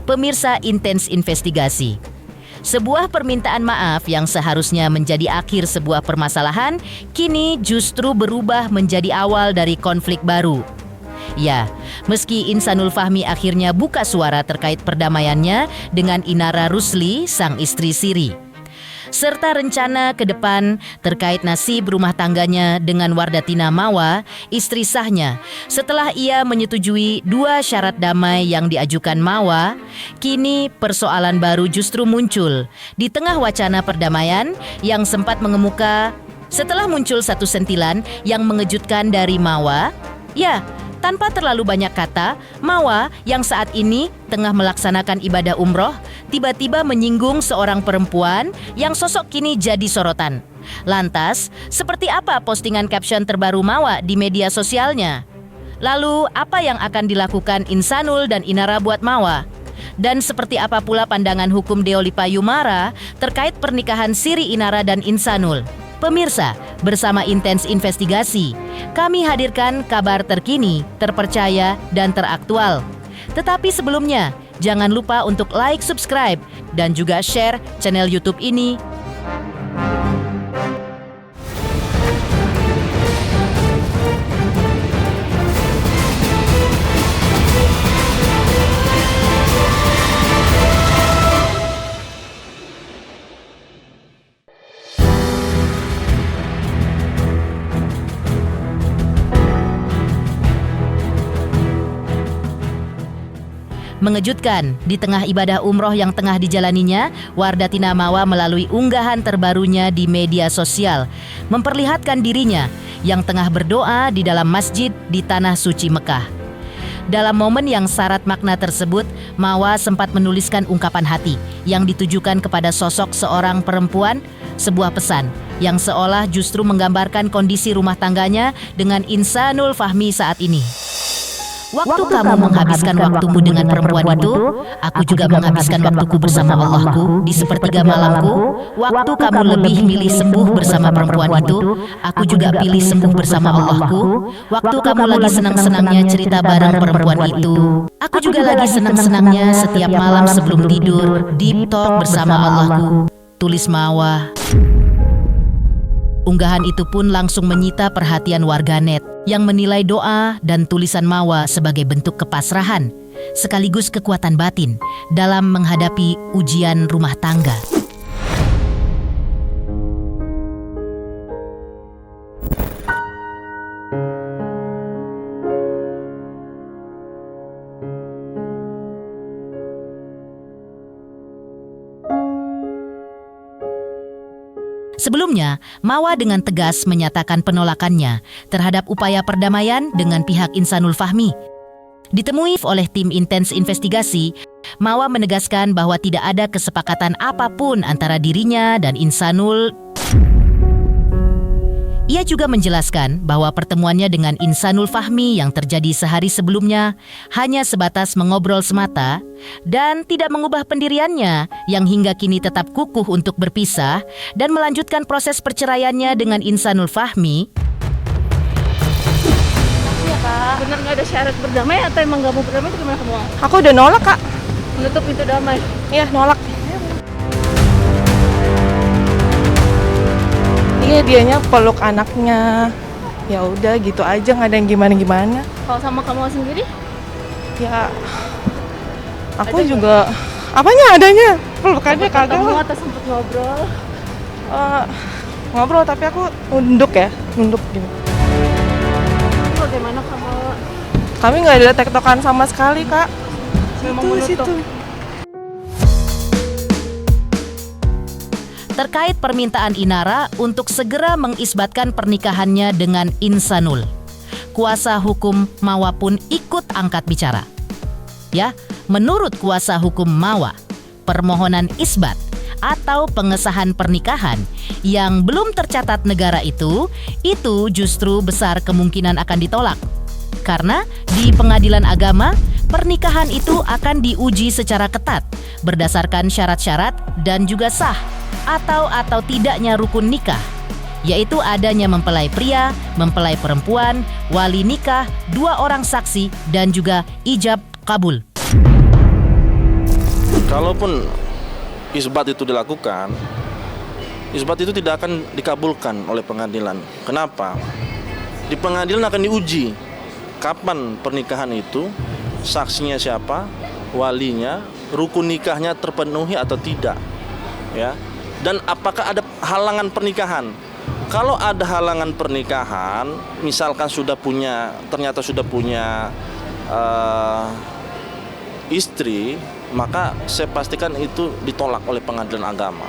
Pemirsa Intens Investigasi. Sebuah permintaan maaf yang seharusnya menjadi akhir sebuah permasalahan, kini justru berubah menjadi awal dari konflik baru. Ya, meski Insanul Fahmi akhirnya buka suara terkait perdamaiannya dengan Inara Rusli, sang istri siri, serta rencana ke depan terkait nasib rumah tangganya dengan Wardatina Mawa, istri sahnya. Setelah ia menyetujui 2 syarat damai yang diajukan Mawa, kini persoalan baru justru muncul di tengah wacana perdamaian yang sempat mengemuka setelah muncul satu sentilan yang mengejutkan dari Mawa. Ya, tanpa terlalu banyak kata, Mawa yang saat ini tengah melaksanakan ibadah umroh tiba-tiba menyinggung seorang perempuan yang sosok kini jadi sorotan. Lantas, seperti apa postingan caption terbaru Mawa di media sosialnya? Lalu, apa yang akan dilakukan Insanul dan Inara buat Mawa? Dan seperti apa pula pandangan hukum Deolipa Yumara terkait pernikahan siri Inara dan Insanul? Pemirsa, bersama Intens Investigasi, kami hadirkan kabar terkini, terpercaya, dan teraktual. Tetapi sebelumnya, jangan lupa untuk like, subscribe, dan juga share channel YouTube ini. Mengejutkan, di tengah ibadah umroh yang tengah dijalaninya, Wardatina Mawa melalui unggahan terbarunya di media sosial memperlihatkan dirinya yang tengah berdoa di dalam masjid di Tanah Suci Mekah. Dalam momen yang syarat makna tersebut, Mawa sempat menuliskan ungkapan hati yang ditujukan kepada sosok seorang perempuan, sebuah pesan yang seolah justru menggambarkan kondisi rumah tangganya dengan Insanul Fahmi saat ini. Waktu kamu menghabiskan waktumu dengan perempuan itu, aku juga menghabiskan waktuku bersama Allahku di sepertiga malamku. Waktu kamu lebih milih sembuh bersama perempuan itu, aku juga pilih sembuh bersama Allahku. Waktu kamu lagi senang-senangnya cerita bareng perempuan itu, aku juga lagi senang-senangnya setiap malam sebelum tidur, deep talk bersama Allahku. Tulis Mawa. Unggahan itu pun langsung menyita perhatian warganet yang menilai doa dan tulisan Mawa sebagai bentuk kepasrahan sekaligus kekuatan batin dalam menghadapi ujian rumah tangga. Sebelumnya, Mawa dengan tegas menyatakan penolakannya terhadap upaya perdamaian dengan pihak Insanul Fahmi. Ditemui oleh tim Intens Investigasi, Mawa menegaskan bahwa tidak ada kesepakatan apapun antara dirinya dan Insanul. Ia juga menjelaskan bahwa pertemuannya dengan Insanul Fahmi yang terjadi sehari sebelumnya hanya sebatas mengobrol semata dan tidak mengubah pendiriannya yang hingga kini tetap kukuh untuk berpisah dan melanjutkan proses perceraiannya dengan Insanul Fahmi. Iya kak, bener gak ada syarat berdamai atau emang gak mau berdamai itu gimana kamu? Aku udah nolak kak. Menutup pintu damai? Iya nolak. Iya dianya peluk anaknya. Ya udah gitu aja, nggak ada yang gimana-gimana. Kalau sama kamu sendiri? Ya aku ada juga gak? Apanya adanya? Pelukannya kagak. Kamu atau sempet ngobrol? Ngobrol tapi aku nunduk gini. Bagaimana kamu? Kami nggak ada tektokan sama sekali kak. Memang menutup. Terkait permintaan Inara untuk segera mengisbatkan pernikahannya dengan Insanul, kuasa hukum Mawa pun ikut angkat bicara. Ya, menurut kuasa hukum Mawa, permohonan isbat atau pengesahan pernikahan yang belum tercatat negara itu justru besar kemungkinan akan ditolak. Karena di pengadilan agama, pernikahan itu akan diuji secara ketat berdasarkan syarat-syarat dan juga sah atau tidaknya rukun nikah, yaitu adanya mempelai pria, mempelai perempuan, wali nikah, 2 orang saksi, dan juga ijab kabul. kalaupun isbat itu dilakukan, isbat itu tidak akan dikabulkan oleh pengadilan. Kenapa? Di pengadilan akan diuji kapan pernikahan itu, saksinya siapa, walinya, rukun nikahnya terpenuhi atau tidak, ya. Dan apakah ada halangan pernikahan? Kalau ada halangan pernikahan, misalkan ternyata sudah punya istri, maka saya pastikan itu ditolak oleh pengadilan agama.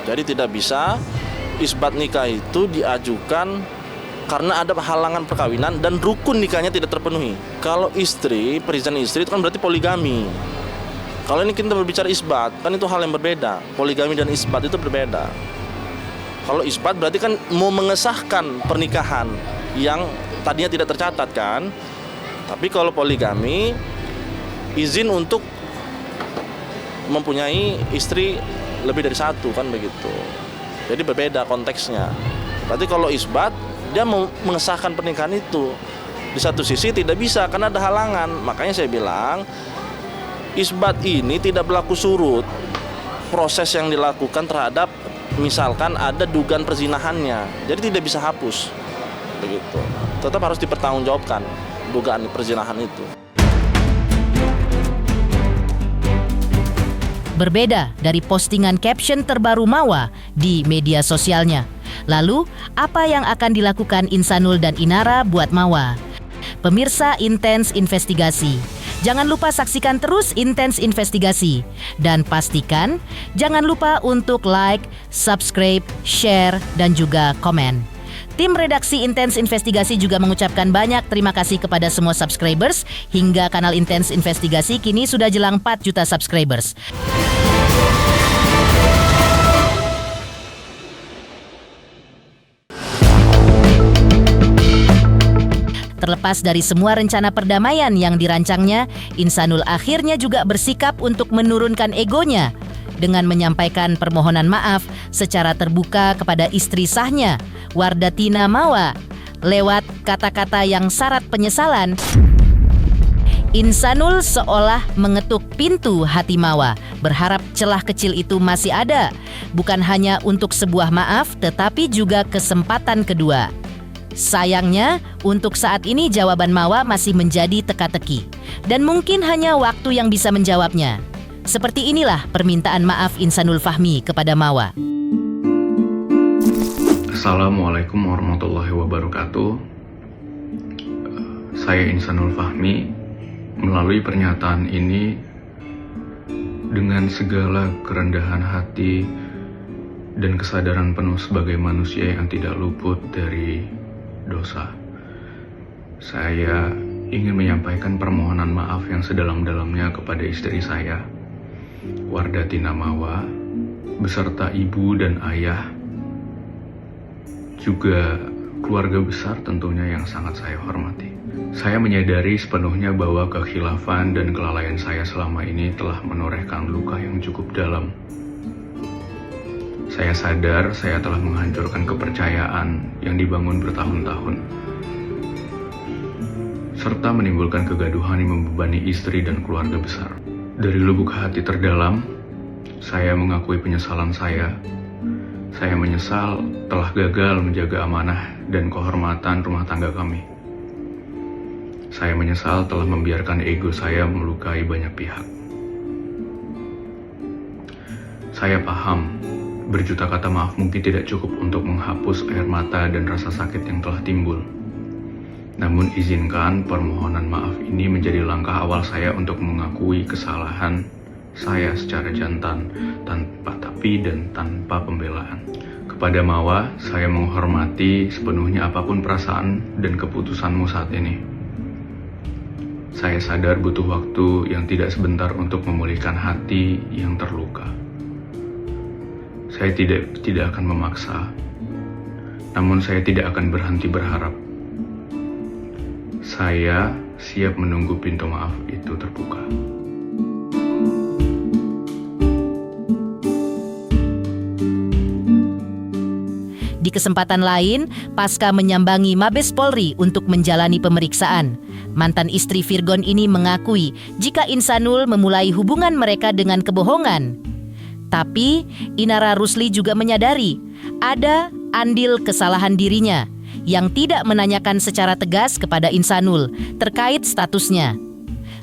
Jadi tidak bisa isbat nikah itu diajukan karena ada halangan perkawinan dan rukun nikahnya tidak terpenuhi. Kalau perizinan istri itu kan berarti poligami. Kalau ini kita berbicara isbat, kan itu hal yang berbeda. Poligami dan isbat itu berbeda. Kalau isbat berarti kan mau mengesahkan pernikahan yang tadinya tidak tercatat kan. Tapi kalau poligami, izin untuk mempunyai istri lebih dari satu kan begitu. Jadi berbeda konteksnya. Berarti kalau isbat, dia mau mengesahkan pernikahan itu. Di satu sisi tidak bisa karena ada halangan. Makanya saya bilang isbat ini tidak berlaku surut. Proses yang dilakukan terhadap misalkan ada dugaan perzinahannya, jadi tidak bisa hapus begitu. Tetap harus dipertanggungjawabkan dugaan perzinahan itu. Berbeda dari postingan caption terbaru Mawa di media sosialnya. Lalu, apa yang akan dilakukan Insanul dan Inara buat Mawa? Pemirsa Intens Investigasi, jangan lupa saksikan terus Intens Investigasi. Dan pastikan jangan lupa untuk like, subscribe, share, dan juga komen. Tim redaksi Intens Investigasi juga mengucapkan banyak terima kasih kepada semua subscribers. Hingga kanal Intens Investigasi kini sudah jelang 4 juta subscribers. Terlepas dari semua rencana perdamaian yang dirancangnya, Insanul akhirnya juga bersikap untuk menurunkan egonya dengan menyampaikan permohonan maaf secara terbuka kepada istri sahnya, Wardatina Mawa. Lewat kata-kata yang syarat penyesalan, Insanul seolah mengetuk pintu hati Mawa, berharap celah kecil itu masih ada, bukan hanya untuk sebuah maaf, tetapi juga kesempatan kedua. Sayangnya, untuk saat ini jawaban Mawa masih menjadi teka-teki, dan mungkin hanya waktu yang bisa menjawabnya. Seperti inilah permintaan maaf Insanul Fahmi kepada Mawa. Assalamualaikum warahmatullahi wabarakatuh. Saya Insanul Fahmi. Melalui pernyataan ini, dengan segala kerendahan hati dan kesadaran penuh sebagai manusia yang tidak luput dari dosa, saya ingin menyampaikan permohonan maaf yang sedalam-dalamnya kepada istri saya, Wardatina Mawa, beserta ibu dan ayah, juga keluarga besar tentunya yang sangat saya hormati. Saya menyadari sepenuhnya bahwa kekhilafan dan kelalaian saya selama ini telah menorehkan luka yang cukup dalam. Saya sadar saya telah menghancurkan kepercayaan yang dibangun bertahun-tahun, serta menimbulkan kegaduhan yang membebani istri dan keluarga besar. Dari lubuk hati terdalam, saya mengakui penyesalan saya. Saya menyesal telah gagal menjaga amanah dan kehormatan rumah tangga kami. Saya menyesal telah membiarkan ego saya melukai banyak pihak. Saya paham, berjuta kata maaf mungkin tidak cukup untuk menghapus air mata dan rasa sakit yang telah timbul. Namun izinkan permohonan maaf ini menjadi langkah awal saya untuk mengakui kesalahan saya secara jantan, tanpa tapi dan tanpa pembelaan. Kepada Mawa, saya menghormati sepenuhnya apapun perasaan dan keputusanmu saat ini. Saya sadar butuh waktu yang tidak sebentar untuk memulihkan hati yang terluka. Saya tidak akan memaksa, namun saya tidak akan berhenti berharap. Saya siap menunggu pintu maaf itu terbuka. Di Di kesempatan lain, pasca menyambangi Mabes Polri untuk menjalani pemeriksaan, mantan istri Virgon ini mengakui jika Insanul memulai hubungan mereka dengan kebohongan. Tapi Inara Rusli juga menyadari ada andil kesalahan dirinya yang tidak menanyakan secara tegas kepada Insanul terkait statusnya.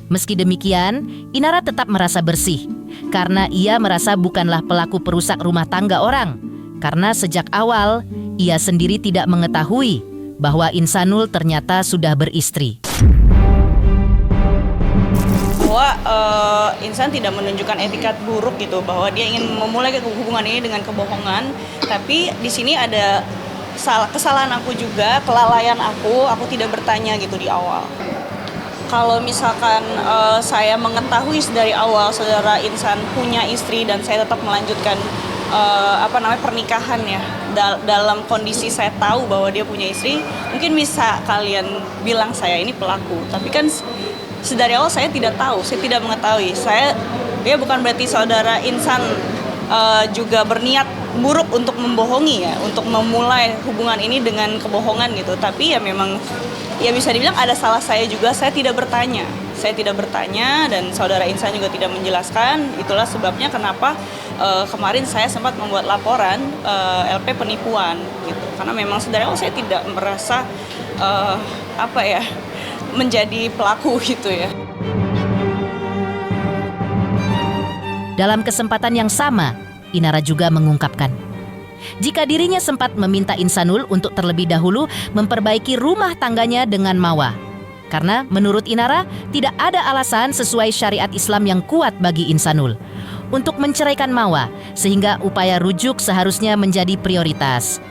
Meski demikian, Inara tetap merasa bersih karena ia merasa bukanlah pelaku perusak rumah tangga orang. Karena sejak awal, ia sendiri tidak mengetahui bahwa Insanul ternyata sudah beristri. Bahwa Insan tidak menunjukkan etikat buruk gitu, bahwa dia ingin memulai hubungan ini dengan kebohongan. Tapi di sini ada kesalahan aku juga, kelalaian aku tidak bertanya gitu di awal. Kalau misalkan saya mengetahui dari awal saudara Insan punya istri dan saya tetap melanjutkan pernikahan ya, dalam kondisi saya tahu bahwa dia punya istri, mungkin bisa kalian bilang saya ini pelaku. Tapi kan sedari awal saya tidak tahu, saya tidak mengetahui. Dia bukan berarti saudara Insan juga berniat buruk untuk membohongi ya, untuk memulai hubungan ini dengan kebohongan gitu. Tapi ya memang ya bisa dibilang ada salah saya juga, saya tidak bertanya dan saudara Insan juga tidak menjelaskan. Itulah sebabnya kenapa kemarin saya sempat membuat laporan LP penipuan gitu, karena memang sedari awal saya tidak merasa menjadi pelaku gitu ya. Dalam kesempatan yang sama, Inara juga mengungkapkan jika dirinya sempat meminta Insanul untuk terlebih dahulu memperbaiki rumah tangganya dengan Mawa. Karena menurut Inara, tidak ada alasan sesuai syariat Islam yang kuat bagi Insanul untuk menceraikan Mawa, sehingga upaya rujuk seharusnya menjadi prioritas.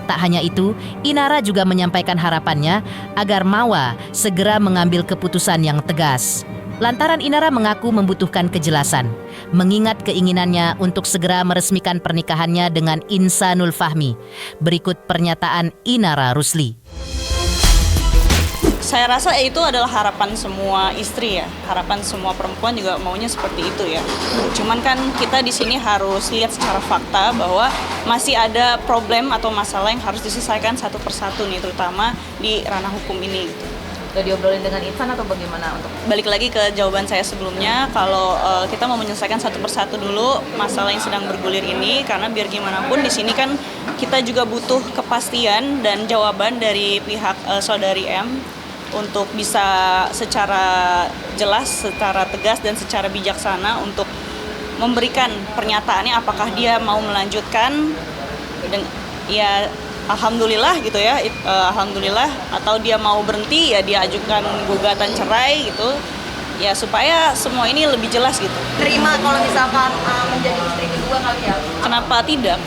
Tak hanya itu, Inara juga menyampaikan harapannya agar Mawa segera mengambil keputusan yang tegas. Lantaran Inara mengaku membutuhkan kejelasan, mengingat keinginannya untuk segera meresmikan pernikahannya dengan Insanul Fahmi. Berikut pernyataan Inara Rusli. Saya rasa itu adalah harapan semua istri ya, harapan semua perempuan juga maunya seperti itu ya. Cuman kan kita di sini harus lihat secara fakta bahwa masih ada problem atau masalah yang harus diselesaikan satu persatu nih, terutama di ranah hukum ini gitu. Udah diobrolin dengan Insan atau bagaimana untuk? Balik lagi ke jawaban saya sebelumnya, kalau kita mau menyelesaikan satu persatu dulu masalah yang sedang bergulir ini, karena biar gimana pun di sini kan kita juga butuh kepastian dan jawaban dari pihak saudari M untuk bisa secara jelas, secara tegas dan secara bijaksana untuk memberikan pernyataannya apakah dia mau melanjutkan ya alhamdulillah gitu ya, alhamdulillah, atau dia mau berhenti ya dia ajukan gugatan cerai gitu ya, supaya semua ini lebih jelas gitu. Terima kalau misalkan menjadi istri kedua kali ya? Kenapa tidak?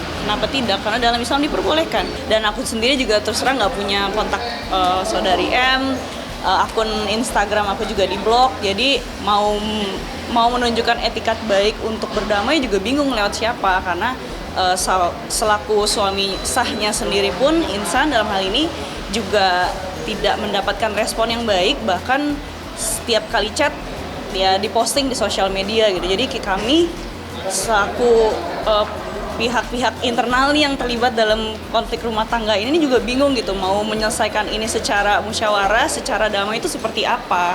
Karena dalam Islam diperbolehkan. Dan aku sendiri juga terus terang nggak punya kontak saudari M, akun Instagram aku juga diblok, jadi mau menunjukkan etikat baik untuk berdamai juga bingung lewat siapa, karena selaku suami sahnya sendiri pun Insan dalam hal ini juga tidak mendapatkan respon yang baik, bahkan setiap kali chat ya diposting di sosial media gitu. Jadi kami selaku pihak-pihak internal yang terlibat dalam konflik rumah tangga ini juga bingung gitu, mau menyelesaikan ini secara musyawarah, secara damai itu seperti apa.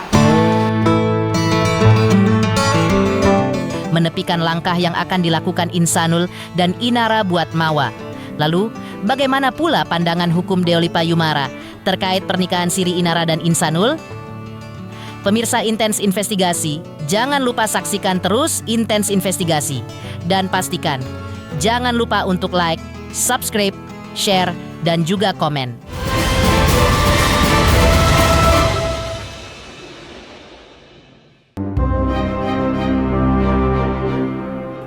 Menepikan langkah yang akan dilakukan Insanul dan Inara buat Mawa. Lalu, bagaimana pula pandangan hukum Deolipa Yumara terkait pernikahan siri Inara dan Insanul? Pemirsa Intens Investigasi, jangan lupa saksikan terus Intens Investigasi. Dan pastikan, jangan lupa untuk like, subscribe, share, dan juga komen.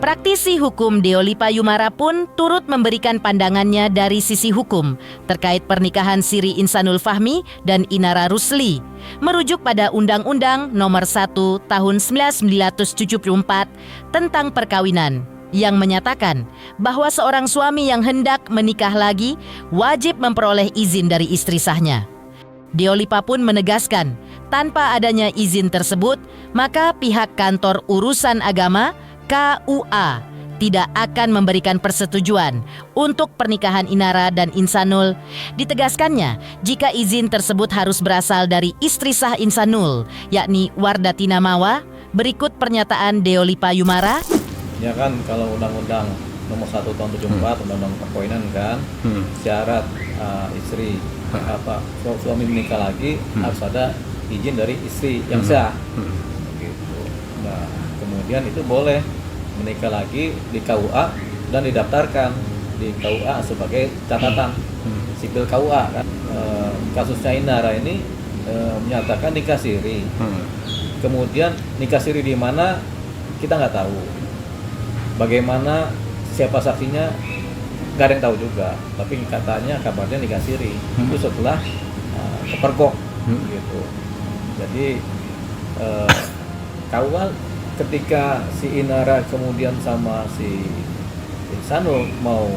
Praktisi hukum Deolipa Yumara pun turut memberikan pandangannya dari sisi hukum terkait pernikahan siri Insanul Fahmi dan Inara Rusli, merujuk pada Undang-Undang Nomor 1 Tahun 1974 tentang perkawinan yang menyatakan bahwa seorang suami yang hendak menikah lagi wajib memperoleh izin dari istri sahnya. Deolipa pun menegaskan, tanpa adanya izin tersebut, maka pihak Kantor Urusan Agama KUA tidak akan memberikan persetujuan untuk pernikahan Inara dan Insanul. Ditegaskannya, jika izin tersebut harus berasal dari istri sah Insanul, yakni Wardatina Mawa. Berikut pernyataan Deoli Payumara. Ya kan, kalau Undang-Undang Nomor 1 Tahun 74 Undang-Undang Perkawinan kan, syarat istri suami menikah lagi harus ada izin dari istri yang sah. Gitu. Nah, kemudian itu boleh menikah lagi di KUA dan didaftarkan di KUA sebagai catatan sipil KUA kan. Kasusnya Inara ini menyatakan nikah siri. Kemudian nikah siri di mana kita nggak tahu. Bagaimana siapa saksinya nggak ada yang tahu juga. Tapi katanya kabarnya nikah siri itu setelah kepergok gitu. Jadi KUA ketika si Inara kemudian sama si Insanul mau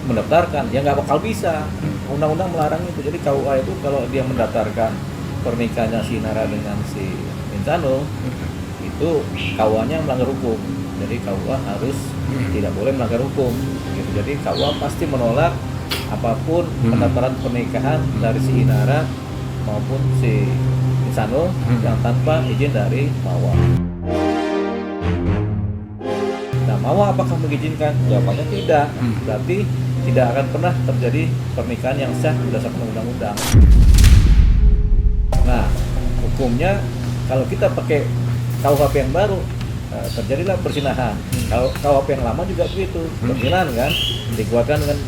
mendaftarkan, ya nggak bakal bisa. Undang-undang melarang itu. Jadi KUA itu kalau dia mendaftarkan pernikahannya si Inara dengan si Insanul, itu KUA-nya melanggar hukum. Jadi KUA harus tidak boleh melanggar hukum. Gitu. Jadi KUA pasti menolak apapun pendaftaran pernikahan dari si Inara maupun si Insanul yang tanpa izin dari Mawa. Nah, Mawa apakah mengizinkan? Jawabannya tidak. Berarti tidak akan pernah terjadi pernikahan yang sah berdasarkan undang-undang. Nah, hukumnya kalau kita pakai KUHP yang baru, terjadilah perzinahan. Kalau KUHP yang lama juga begitu, perzinahan kan dikuatkan dengan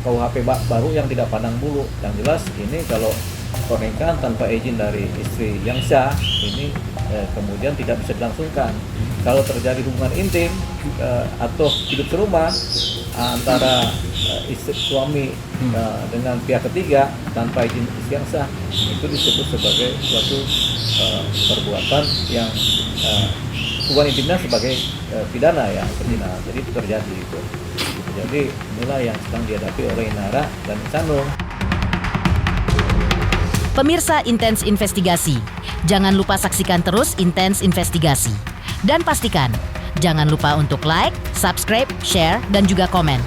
KUHP baru yang tidak pandang bulu. Yang jelas ini kalau pernikahan tanpa izin dari istri yang sah ini kemudian tidak bisa dilangsungkan. Kalau terjadi hubungan intim atau hidup serumah antara istri suami dengan pihak ketiga tanpa izin istri yang sah, itu disebut sebagai suatu perbuatan yang hubungan intimnya sebagai pidana ya, perzinahan. Jadi itu terjadi itu. Jadi inilah yang sedang dihadapi oleh Inara dan Insanul. Pemirsa Intens Investigasi, jangan lupa saksikan terus Intens Investigasi. Dan pastikan, jangan lupa untuk like, subscribe, share, dan juga komen.